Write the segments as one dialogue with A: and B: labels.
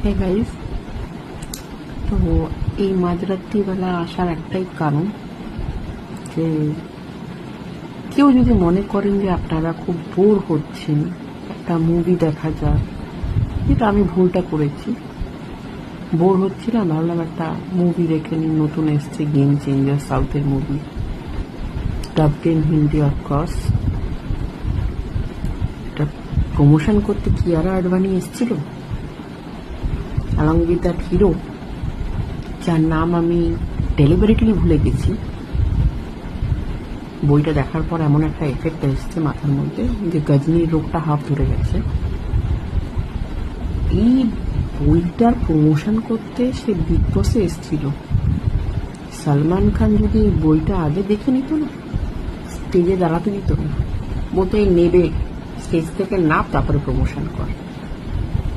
A: Hey guys, তো এই মাঝরাত্রিবেলা আসার একটাই কারণ যে কেউ যদি মনে করেন যে আপনারা খুব বোর হচ্ছেন, একটা মুভি দেখা যাক, যেটা আমি ভুলটা করেছি। বোর হচ্ছিলাম, ভাবলাম একটা মুভি দেখে নিন, নতুন এসছে গেম চেঞ্জার, সাউথের movie, dubbed in Hindi of course. এটা প্রমোশন করতে কিয়ারা আডবাণী এসেছিল along with that hero, যার নাম আমি ডেলিবারেটলি ভুলে গেছি। বইটা দেখার পর এমন একটা এফেক্ট এসছে মাথার মধ্যে যে গজনীর রোগটা হাফ ধরে গেছে। এই বইটার প্রমোশন করতে সে বিগ বসে এসেছিল। সালমান খান যদি এই বইটা আগে দেখে নিত না, স্টেজে দাঁড়াতে দিত না, বলতো এই নেবে, স্টেজ থেকে নাপ তারপরে প্রমোশন কর।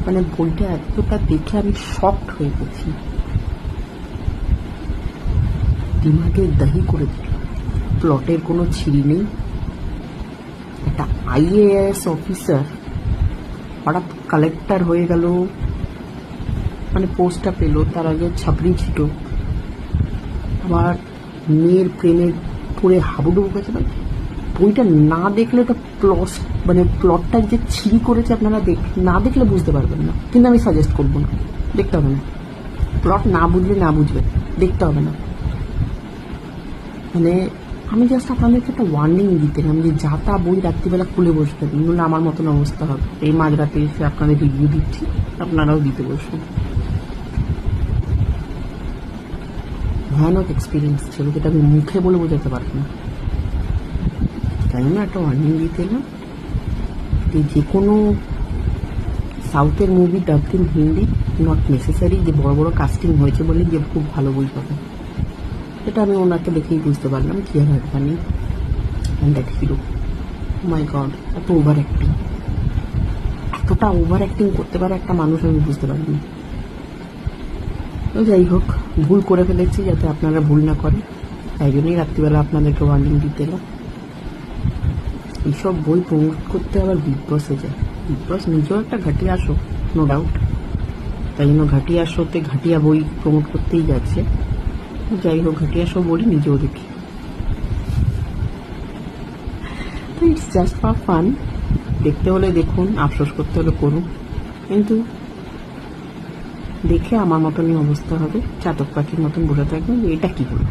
A: মানে বইটা এতটা দেখে আমি শকড হয়ে গেছি, দিমাগে দহি করে দিল। প্লটের কোনো ছিঁড়ি নেই। একটা IAS অফিসার হঠাৎ কালেক্টর হয়ে গেল, মানে পোস্টটা পেল, তার আগে ছাপড়ি ছিল, আবার মেয়ের প্রেমে পড়ে হাবুডুবু গেছে। বইটা না দেখলে তো প্লটটা যে ছিঁড়ি করেছে আপনারা না দেখলে বুঝতে পারবেন না, কিন্তু আমি সাজেস্ট করবো না, দেখতে হবে না। প্লট না বুঝলে না বুঝবে, দেখতে হবে না। মানে আমি জাস্ট আপনাদেরকে একটা ওয়ার্নিং দিতেলাম যে যা তা বই রাত্রিবেলা খুলে বসবেন, নইলে আমার মতন অবস্থা হবে। এই মাঝরাতে এসে আপনাদের রিভিউ দিচ্ছি, আপনারাও দিতে বসবেন। ভয়ানক এক্সপিরিয়েন্স ছিল, যেটা আমি মুখে বলে বোঝাতে পারবো না। তাই জন্য একটা ওয়ার্নিং দিতে এলাম যে কোনো সাউথের movie dubbed in Hindi not necessary যে বড় বড় কাস্টিং হয়েছে বলে যে খুব ভালো বই পাবে। এটা আমি ওনাকে দেখেই বুঝতে পারলাম Kiara Advani and that hero. My god, এত ওভার অ্যাক্টিং, এতটা ওভার অ্যাক্টিং করতে পারে একটা মানুষ আমি বুঝতে পারিনি। তো যাই হোক, ভুল করে ফেলেছি, যাতে আপনারা ভুল না করেন, তাই জন্যই রাত্রিবেলা আপনাদেরকে ওয়ার্নিং দিতে এলাম। এইসব বই প্রমোট করতে আবার বিগ বসে যায়। বিগ বস নিজেও একটা ঘাটিয়া শো, নো ডাউট, তাই জন্য ঘাটিয়া শোতে ঘাটিয়া বই প্রমোট করতেই যাচ্ছে। যাই হোক, ঘাটিয়া শো বলি, নিজেও দেখি, তো ইটস জাস্ট ফর ফান। দেখতে হলে দেখুন, আফসোস করতে হলে করুন, কিন্তু দেখে আমার মতনই অবস্থা হবে, চাতক পাখির মতন বসে থাকবেন, এটা কি হলো।